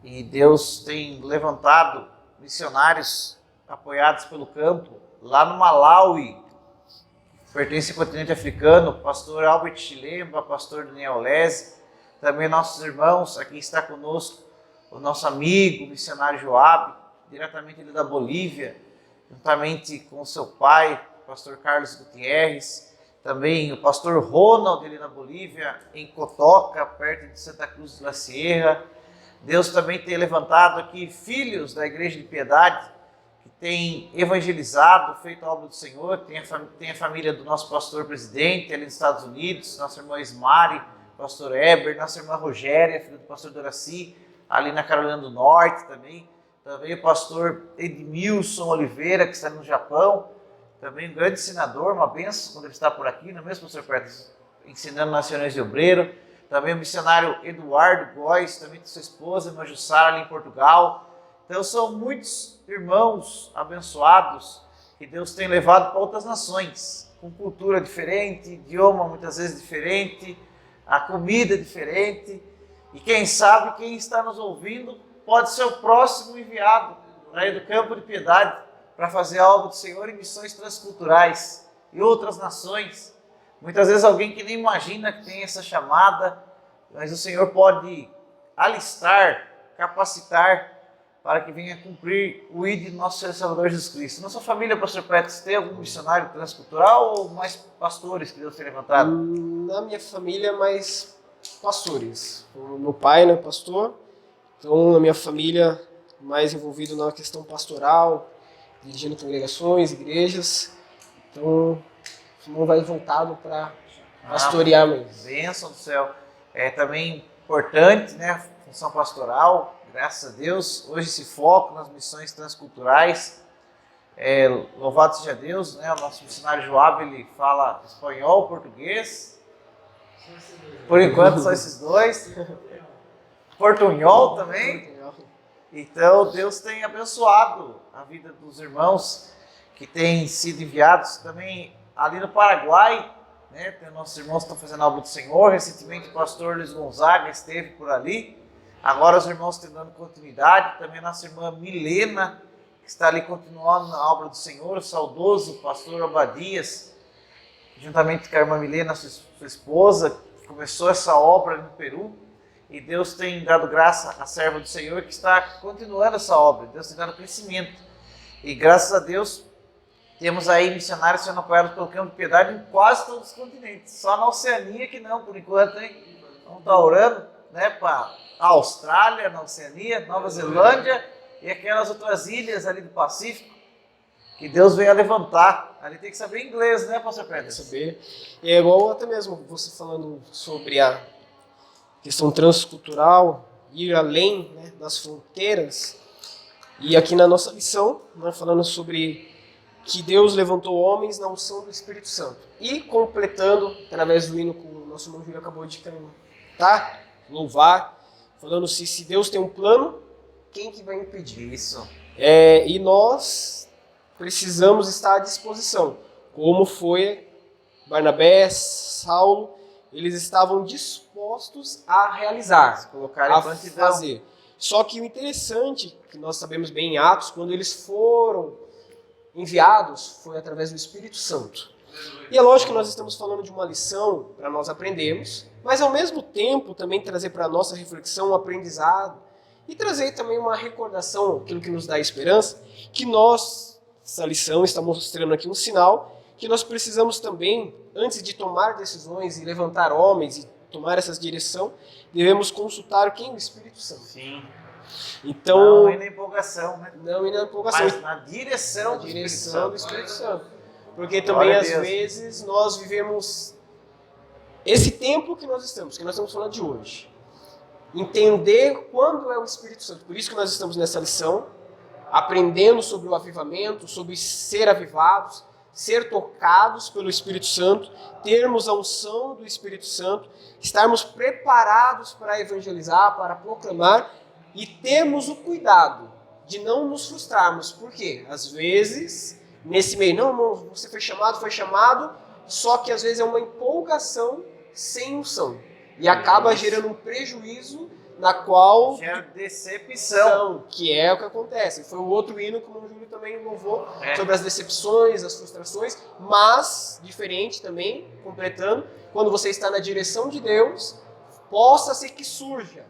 e Deus tem levantado missionários apoiados pelo campo. Lá no Malawi, pertence ao continente africano, o pastor Albert Chilemba, pastor Daniel Lese, também nossos irmãos, aqui está conosco o nosso amigo, o missionário Joab, diretamente da Bolívia, juntamente com o seu pai, o pastor Carlos Gutierrez, também o pastor Ronald, ali na Bolívia, em Cotoca, perto de Santa Cruz de la Sierra. Deus também tem levantado aqui filhos da Igreja de Piedade, que tem evangelizado, feito a obra do Senhor. Tem a família do nosso pastor presidente ali nos Estados Unidos, nossa irmã Ismari, pastor Eber, nossa irmã Rogéria, filha do pastor Doraci, ali na Carolina do Norte também. Também o pastor Edmilson Oliveira, que está no Japão, também um grande ensinador, uma bênção quando ele está por aqui, não é mesmo, pastor Perto? Ensinando nacionais de obreiro. Também o missionário Eduardo Góes, também com sua esposa, irmã Jussara, ali em Portugal. Então são muitos irmãos abençoados que Deus tem levado para outras nações, com cultura diferente, idioma muitas vezes diferente, a comida diferente. E quem sabe, quem está nos ouvindo, pode ser o próximo enviado aí do Campo de Piedade para fazer a obra do Senhor em missões transculturais e outras nações. Muitas vezes alguém que nem imagina que tem essa chamada, mas o Senhor pode alistar, capacitar para que venha cumprir o ID do nosso Senhor e Salvador Jesus Cristo. Na sua família, pastor Petros, tem algum missionário transcultural ou mais pastores que Deus tem levantado? Na minha família, mais pastores. O meu pai, né, pastor. Então, na minha família, mais envolvido na questão pastoral, dirigindo congregações, igrejas. Então, não vai voltado para pastorear mesmo. Bênção do céu. É também importante, né, a função pastoral, graças a Deus. Hoje esse foco nas missões transculturais. Louvado seja Deus, né? O nosso missionário Joab, ele fala espanhol, português. Por enquanto só esses dois. Portunhol também. Então Deus tem abençoado a vida dos irmãos que têm sido enviados também ali no Paraguai, né? Tem nossos irmãos que estão fazendo a obra do Senhor. Recentemente o pastor Luiz Gonzaga esteve por ali. Agora os irmãos estão dando continuidade. Também nossa irmã Milena, que está ali continuando na obra do Senhor. O saudoso pastor Abadias, juntamente com a irmã Milena, sua esposa, que começou essa obra ali no Peru. E Deus tem dado graça à serva do Senhor que está continuando essa obra. Deus tem dado crescimento. E graças a Deus temos aí missionários sendo apoiados pelo Campo de Piedade em quase todos os continentes. Só na Oceania que não, por enquanto, hein? Vamos estar orando, né, para a Austrália, na Oceania, Nova Zelândia e aquelas outras ilhas ali do Pacífico que Deus venha levantar. Ali tem que saber inglês, né, pastor Pedro? Saber. E é igual até mesmo você falando sobre a questão transcultural, ir além, né, das fronteiras. E aqui na nossa lição, né, falando sobre que Deus levantou homens na unção do Espírito Santo. E completando, através do hino que o nosso irmão Júlio acabou de cantar, louvar, falando se Deus tem um plano, quem que vai impedir? Isso. E nós precisamos estar à disposição, como foi Barnabé, Saulo, eles estavam dispostos a realizar, Colocar a fazer. Só que o interessante, que nós sabemos bem em Atos, quando eles foram enviados, foi através do Espírito Santo. E é lógico que nós estamos falando de uma lição para nós aprendermos, mas ao mesmo tempo também trazer para a nossa reflexão um aprendizado e trazer também uma recordação, aquilo que nos dá esperança, que nós, essa lição está mostrando aqui um sinal que nós precisamos também, antes de tomar decisões e levantar homens e tomar essa direção, devemos consultar quem? O Espírito Santo. Sim. Então, Não ir na empolgação, né? não ir na empolgação, Mas na direção, na do direção do Espírito Espírito Santo. Santo. Porque também, Glória a às Deus. vezes, nós vivemos esse tempo que nós estamos falando de hoje. Entender quando é o Espírito Santo. Por isso que nós estamos nessa lição, aprendendo sobre o avivamento, sobre ser avivados, ser tocados pelo Espírito Santo, termos a unção do Espírito Santo, estarmos preparados para evangelizar, para proclamar e termos o cuidado de não nos frustrarmos. Por quê? Às vezes, nesse meio, não, irmão, você foi chamado, só que às vezes é uma empolgação sem unção. E acaba gerando um prejuízo na qual... Gera decepção. Que é o que acontece. Foi o outro hino que o irmão Júlio também louvou, sobre as decepções, as frustrações, mas, diferente também, completando, quando você está na direção de Deus, possa ser que surja,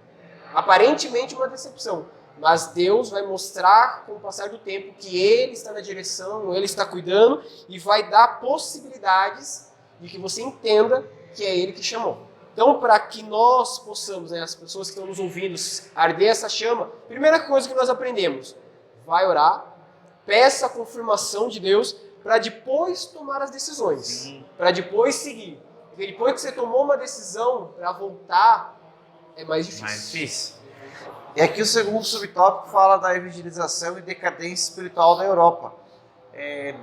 aparentemente, uma decepção. Mas Deus vai mostrar, com o passar do tempo, que Ele está na direção, Ele está cuidando, e vai dar possibilidades de que você entenda que é Ele que chamou. Então, para que nós possamos, as pessoas que estão nos ouvindo, arder essa chama, primeira coisa que nós aprendemos, vai orar, peça a confirmação de Deus, para depois tomar as decisões, para depois seguir. Porque depois que você tomou uma decisão, para voltar, é mais difícil. Mais difícil. E aqui o segundo subtópico fala da evangelização e decadência espiritual da Europa.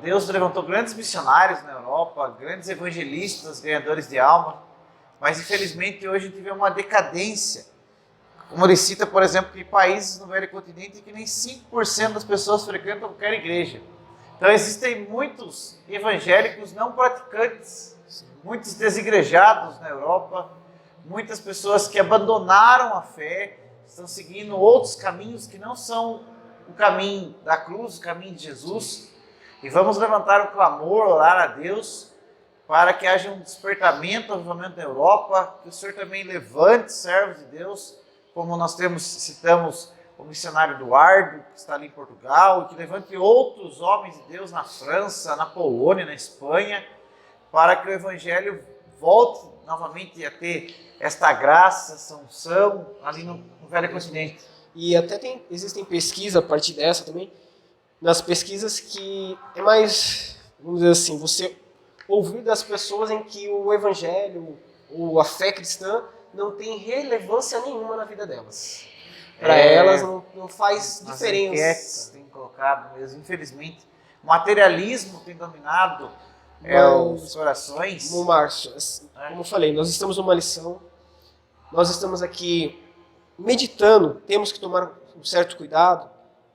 Deus levantou grandes missionários na Europa, grandes evangelistas, ganhadores de alma, mas infelizmente hoje a gente vê uma decadência. Como ele cita, por exemplo, que países no velho continente que nem 5% das pessoas frequentam qualquer igreja. Então existem muitos evangélicos não praticantes, muitos desigrejados na Europa, muitas pessoas que abandonaram a fé, estão seguindo outros caminhos que não são o caminho da cruz, o caminho de Jesus. E vamos levantar um clamor, orar a Deus, para que haja um despertamento, um avivamento na Europa, que o Senhor também levante servos de Deus, como nós citamos o missionário Eduardo, que está ali em Portugal, e que levante outros homens de Deus na França, na Polônia, na Espanha, para que o Evangelho volte novamente a ter esta graça, essa unção ali no velho continente. E até existem pesquisas a partir dessa também, nas pesquisas que é mais, vamos dizer assim, você ouvir das pessoas em que o evangelho ou a fé cristã não tem relevância nenhuma na vida delas. Para elas não faz diferença. Enquetes tem colocado mesmo, infelizmente. O materialismo tem dominado os corações. Márcio, como eu falei, nós estamos numa lição, nós estamos aqui meditando, temos que tomar um certo cuidado,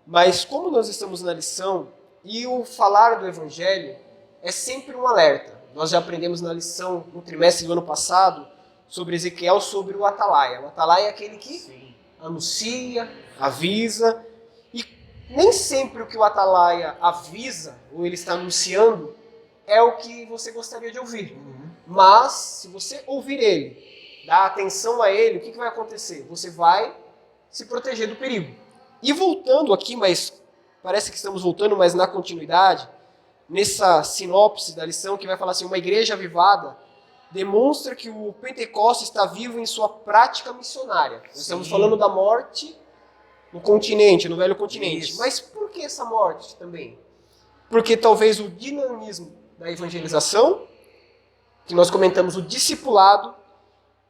mas como nós estamos na lição e o falar do evangelho é sempre um alerta. Nós já aprendemos na lição, no trimestre do ano passado, sobre Ezequiel, sobre o atalaia. O atalaia é aquele que anuncia, avisa, e nem sempre o que o atalaia avisa, ou ele está anunciando, é o que você gostaria de ouvir. Mas, se você ouvir ele, dar atenção a ele, o que vai acontecer? Você vai se proteger do perigo. E voltando aqui, mas parece que estamos voltando, mas na continuidade, nessa sinopse da lição que vai falar assim, uma igreja avivada demonstra que o Pentecostes está vivo em sua prática missionária. Nós estamos falando da morte no continente, no velho continente. Isso. Mas por que essa morte também? Porque talvez o dinamismo da evangelização, que nós comentamos, o discipulado,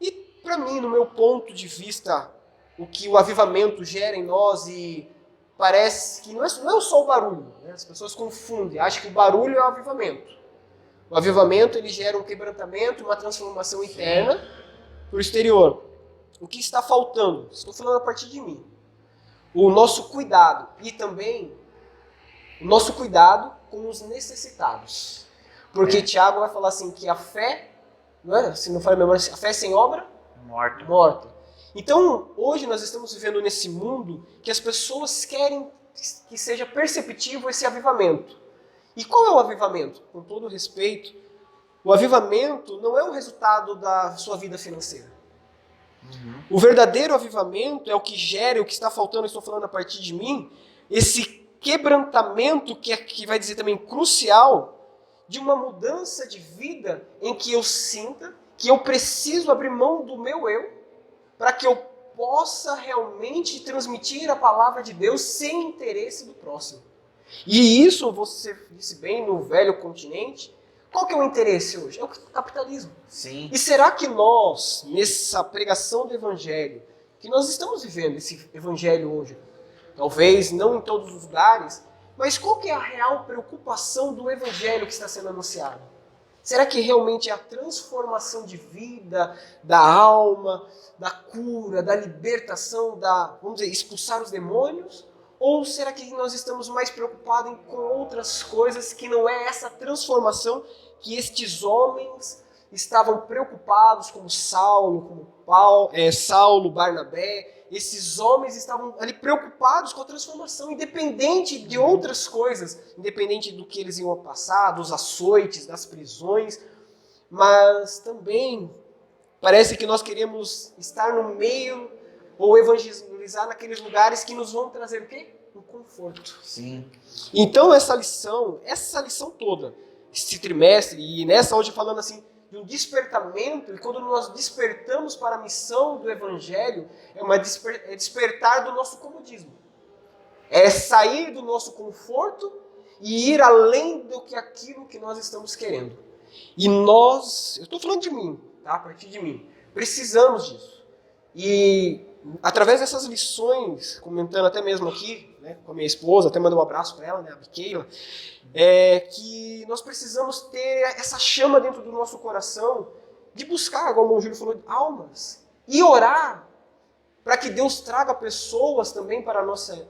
e para mim, no meu ponto de vista, o que o avivamento gera em nós e parece que não é só o barulho, né? As pessoas confundem, acham que o barulho é o avivamento. O avivamento ele gera um quebrantamento, uma transformação interna para o exterior. O que está faltando? Estou falando a partir de mim. O nosso cuidado e também o nosso cuidado com os necessitados. Porque Tiago vai falar assim que a fé, não é? Se não for a memória, a fé sem obra, morta. Então, hoje nós estamos vivendo nesse mundo que as pessoas querem que seja perceptível esse avivamento. E qual é o avivamento? Com todo respeito, o avivamento não é o resultado da sua vida financeira. O verdadeiro avivamento é o que gera, o que está faltando, estou falando a partir de mim, esse quebrantamento que vai dizer também crucial, de uma mudança de vida em que eu sinta que eu preciso abrir mão do meu eu para que eu possa realmente transmitir a palavra de Deus sem interesse do próximo. E isso, você disse bem, no velho continente, qual que é o interesse hoje? É o capitalismo. Sim. E será que nós, nessa pregação do evangelho, que nós estamos vivendo esse evangelho hoje, talvez não em todos os lugares, mas qual que é a real preocupação do evangelho que está sendo anunciado? Será que realmente é a transformação de vida, da alma, da cura, da libertação, vamos dizer, expulsar os demônios? Ou será que nós estamos mais preocupados com outras coisas que não é essa transformação que estes homens estavam preocupados, como Saulo, Saulo, Barnabé? Esses homens estavam ali preocupados com a transformação, independente de outras coisas, independente do que eles iam passar, dos açoites, das prisões, mas também parece que nós queremos estar no meio ou evangelizar naqueles lugares que nos vão trazer o quê? Um conforto. Sim. Então essa lição toda, esse trimestre, e nessa hoje falando assim, de um despertamento, e quando nós despertamos para a missão do Evangelho, é despertar do nosso comodismo. É sair do nosso conforto e ir além do que aquilo que nós estamos querendo. E nós, eu estou falando de mim, tá? A partir de mim, precisamos disso. E através dessas lições, comentando até mesmo aqui, né, com a minha esposa, até mandar um abraço para ela, né, a Miquela, que nós precisamos ter essa chama dentro do nosso coração de buscar, como o Júlio falou, almas e orar para que Deus traga pessoas também para a nossa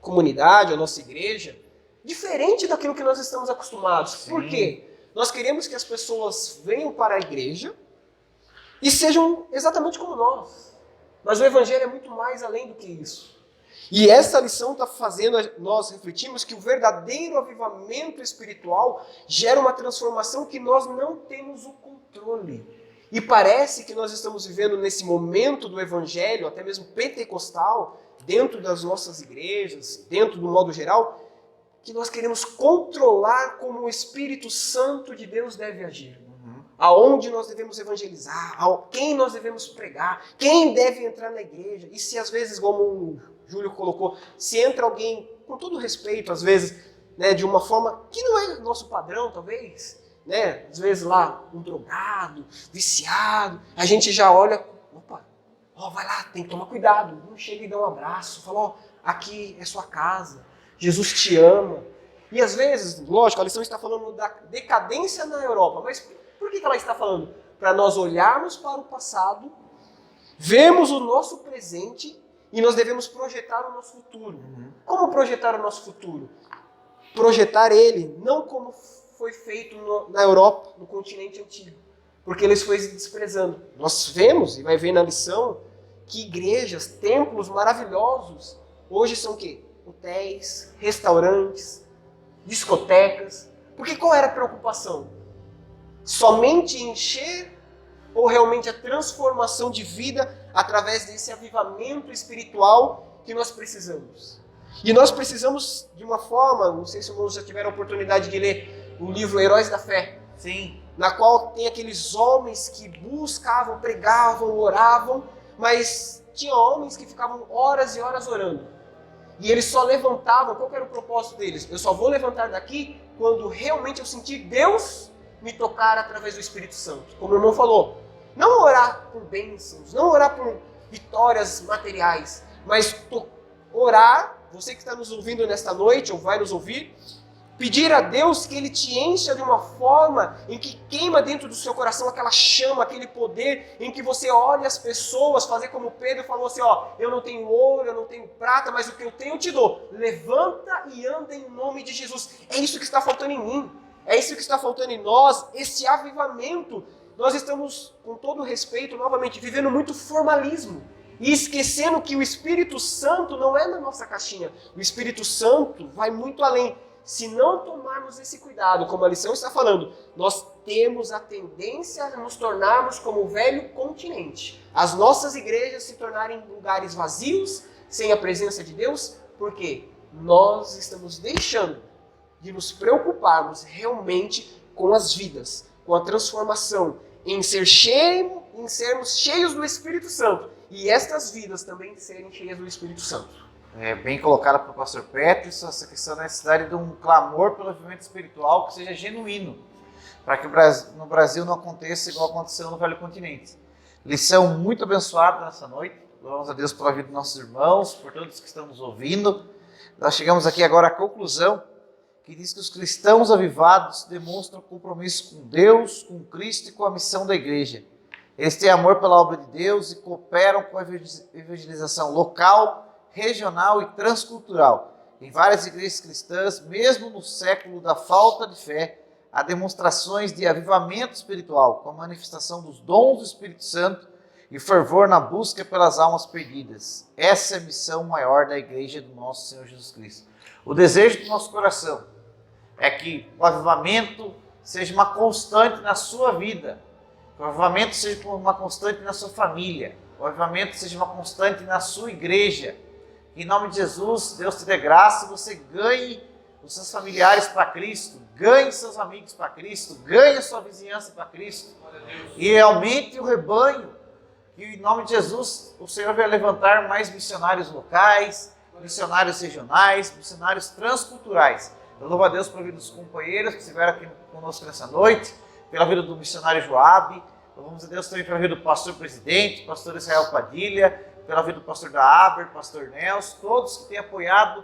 comunidade, a nossa igreja, diferente daquilo que nós estamos acostumados. Sim. Por quê? Nós queremos que as pessoas venham para a igreja e sejam exatamente como nós. Mas o Evangelho é muito mais além do que isso. E essa lição está fazendo nós refletirmos que o verdadeiro avivamento espiritual gera uma transformação que nós não temos o controle. E parece que nós estamos vivendo nesse momento do Evangelho, até mesmo pentecostal, dentro das nossas igrejas, dentro do modo geral, que nós queremos controlar como o Espírito Santo de Deus deve agir. Aonde nós devemos evangelizar, quem nós devemos pregar, quem deve entrar na igreja. E se às vezes, como o Júlio colocou, se entra alguém, com todo respeito, às vezes, né, de uma forma que não é nosso padrão, talvez, né, às vezes lá, um drogado, viciado, a gente já olha, opa, vai lá, tem que tomar cuidado, não chega e dá um abraço, fala, aqui é sua casa, Jesus te ama. E às vezes, lógico, a lição está falando da decadência na Europa, mas por que ela está falando? Para nós olharmos para o passado, vermos o nosso presente e nós devemos projetar o nosso futuro. Como projetar o nosso futuro? Projetar ele não como foi feito na Europa, no continente antigo, porque eles foram desprezando. Nós vemos, e vai ver na lição, que igrejas, templos maravilhosos, hoje são o quê? Hotéis, restaurantes, discotecas. Porque qual era a preocupação? Somente encher ou realmente a transformação de vida através desse avivamento espiritual que nós precisamos? E nós precisamos de uma forma, não sei se os irmãos já tiveram a oportunidade de ler o livro Heróis da Fé. Sim. Na qual tem aqueles homens que buscavam, pregavam, oravam, mas tinha homens que ficavam horas e horas orando. E eles só levantavam, qual era o propósito deles? Eu só vou levantar daqui quando realmente eu sentir Deus me tocar através do Espírito Santo. Como o irmão falou, não orar por bênçãos, não orar por vitórias materiais, mas orar, você que está nos ouvindo nesta noite ou vai nos ouvir, pedir a Deus que Ele te encha de uma forma em que queima dentro do seu coração aquela chama, aquele poder, em que você olha as pessoas, fazer como Pedro falou assim, eu não tenho ouro, eu não tenho prata, mas o que eu tenho eu te dou. Levanta e anda em nome de Jesus. É isso que está faltando em mim. É isso que está faltando em nós, esse avivamento. Nós estamos, com todo respeito, novamente, vivendo muito formalismo e esquecendo que o Espírito Santo não é na nossa caixinha. O Espírito Santo vai muito além. Se não tomarmos esse cuidado, como a lição está falando, nós temos a tendência a nos tornarmos como o velho continente. As nossas igrejas se tornarem lugares vazios, sem a presença de Deus, porque nós estamos deixando de nos preocuparmos realmente com as vidas, com a transformação, em sermos cheios do Espírito Santo e estas vidas também serem cheias do Espírito Santo. Bem colocado pelo pastor Peterson, essa questão da necessidade de um clamor pelo avivamento espiritual que seja genuíno, para que no Brasil não aconteça igual aconteceu no Velho Continente. Lição muito abençoada nessa noite. Louvamos a Deus pela vida dos nossos irmãos, por todos que estão nos ouvindo. Nós chegamos aqui agora à conclusão, que diz que os cristãos avivados demonstram compromisso com Deus, com Cristo e com a missão da igreja. Eles têm amor pela obra de Deus e cooperam com a evangelização local, regional e transcultural. Em várias igrejas cristãs, mesmo no século da falta de fé, há demonstrações de avivamento espiritual, com a manifestação dos dons do Espírito Santo e fervor na busca pelas almas perdidas. Essa é a missão maior da igreja do nosso Senhor Jesus Cristo. O desejo do nosso coração é que o avivamento seja uma constante na sua vida, que o avivamento seja uma constante na sua família, que o avivamento seja uma constante na sua igreja. Em nome de Jesus, Deus te dê graça e você ganhe os seus familiares para Cristo, ganhe seus amigos para Cristo, ganhe a sua vizinhança para Cristo e aumente o rebanho. E em nome de Jesus, o Senhor vai levantar mais missionários locais, missionários regionais, missionários transculturais. Eu louvo a Deus pela vida dos companheiros que estiveram aqui conosco nessa noite, pela vida do missionário Joabe. Louvamos a Deus também pela vida do pastor presidente, pastor Israel Padilha, pela vida do pastor da Aber, pastor Nelson, todos que têm apoiado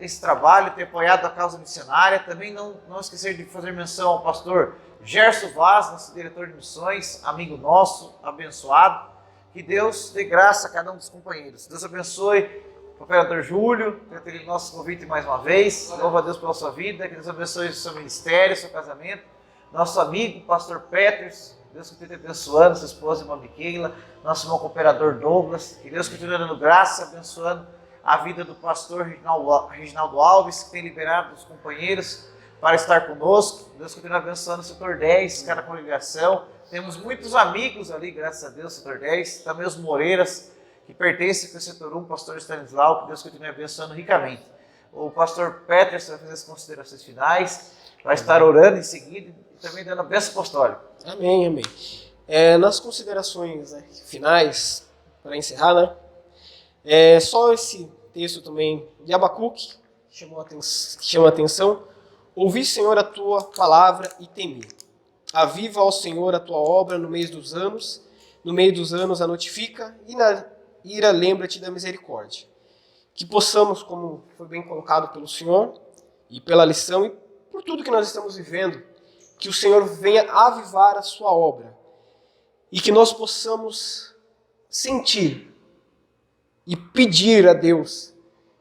esse trabalho, têm apoiado a causa missionária. Também não esquecer de fazer menção ao pastor Gerson Vaz, nosso diretor de missões, amigo nosso, abençoado. Que Deus dê graça a cada um dos companheiros. Deus abençoe o operador Júlio, por ter nosso convite mais uma vez. Louvo a Deus pela sua vida, que Deus abençoe o seu ministério, o seu casamento. Nosso amigo, pastor Peters, Deus continue abençoando, sua esposa, irmã Miquela, nosso irmão cooperador Douglas, que Deus continue dando graça, abençoando a vida do pastor Reginaldo Alves, que tem liberado os companheiros para estar conosco. Deus continue abençoando o setor 10, cada congregação. Temos muitos amigos ali, graças a Deus, setor 10, também os Moreiras, que pertencem ao setor 1, pastor Stanislau, que Deus continue abençoando ricamente. O pastor Peterson vai fazer as considerações finais, vai estar orando em seguida e também dando a bênção apostólica. Amém, amém. Nas considerações finais, para encerrar, só esse texto também de Abacuque que chama a atenção. Ouvi, Senhor, a tua palavra e temi. Aviva, ó Senhor, a tua obra no meio dos anos a notifica e na ira lembra-te da misericórdia. Que possamos, como foi bem colocado pelo Senhor e pela lição e por tudo que nós estamos vivendo, que o Senhor venha avivar a sua obra e que nós possamos sentir e pedir a Deus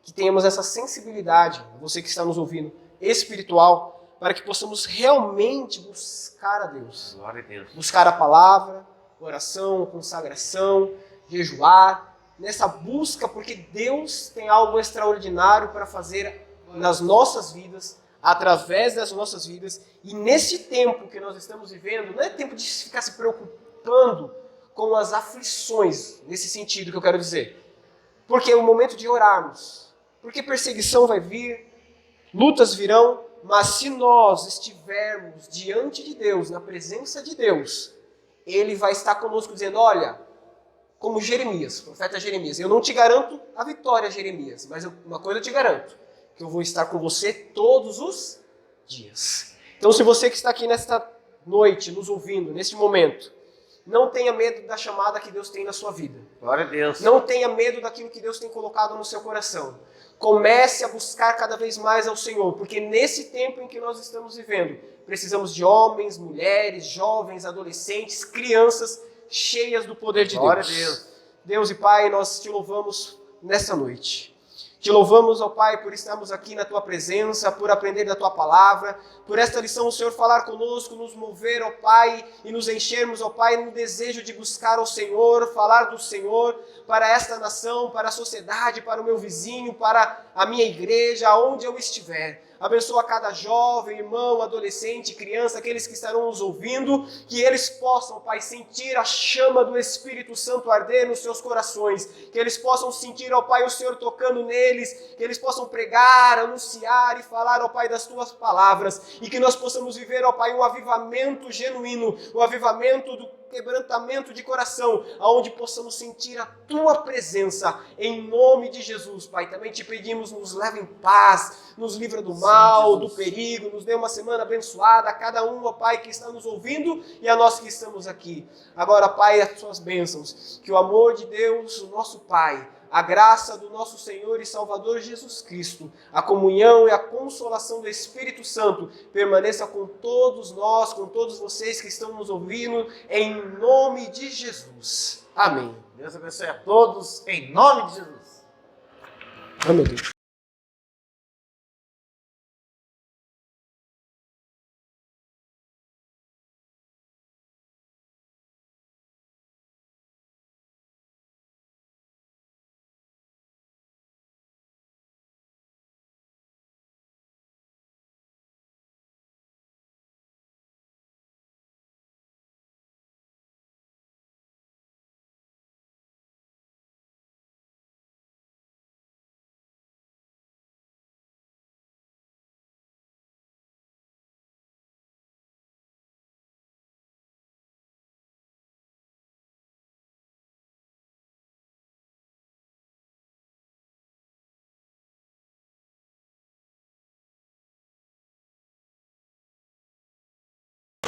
que tenhamos essa sensibilidade, você que está nos ouvindo, espiritual, para que possamos realmente buscar a Deus. Glória a Deus. Buscar a palavra, oração, consagração, jejuar, nessa busca, porque Deus tem algo extraordinário para fazer nas nossas vidas, através das nossas vidas, e nesse tempo que nós estamos vivendo, não é tempo de ficar se preocupando com as aflições, nesse sentido que eu quero dizer, porque é o momento de orarmos, porque perseguição vai vir, lutas virão, mas se nós estivermos diante de Deus, na presença de Deus, Ele vai estar conosco dizendo, olha, como Jeremias, profeta Jeremias, eu não te garanto a vitória, Jeremias, mas uma coisa eu te garanto, que eu vou estar com você todos os dias. Então, se você que está aqui nesta noite, nos ouvindo, neste momento, não tenha medo da chamada que Deus tem na sua vida. Glória a Deus. Não tenha medo daquilo que Deus tem colocado no seu coração. Comece a buscar cada vez mais ao Senhor, porque nesse tempo em que nós estamos vivendo, precisamos de homens, mulheres, jovens, adolescentes, crianças cheias do poder de Deus. Glória a Deus. Deus e Pai, nós te louvamos nessa noite. Te louvamos, ó Pai, por estarmos aqui na Tua presença, por aprender da Tua palavra, por esta lição o Senhor falar conosco, nos mover, ó Pai, e nos enchermos, ó Pai, no desejo de buscar o Senhor, falar do Senhor para esta nação, para a sociedade, para o meu vizinho, para a minha igreja, aonde eu estiver. Abençoa cada jovem, irmão, adolescente, criança, aqueles que estarão nos ouvindo, que eles possam, Pai, sentir a chama do Espírito Santo arder nos seus corações, que eles possam sentir, ó Pai, o Senhor tocando neles, que eles possam pregar, anunciar e falar, ó Pai, das Tuas palavras, e que nós possamos viver, ó Pai, um avivamento genuíno, um avivamento do quebrantamento de coração, aonde possamos sentir a Tua presença, em nome de Jesus, Pai. Também te pedimos, nos leve em paz, nos livra do mal, do perigo, nos dê uma semana abençoada, a cada um, ó Pai, que está nos ouvindo e a nós que estamos aqui. Agora, Pai, as Suas bênçãos, que o amor de Deus, o nosso Pai, a graça do nosso Senhor e Salvador Jesus Cristo, a comunhão e a consolação do Espírito Santo permaneça com todos nós, com todos vocês que estão nos ouvindo, em nome de Jesus. Amém. Deus abençoe a todos, em nome de Jesus. Amém.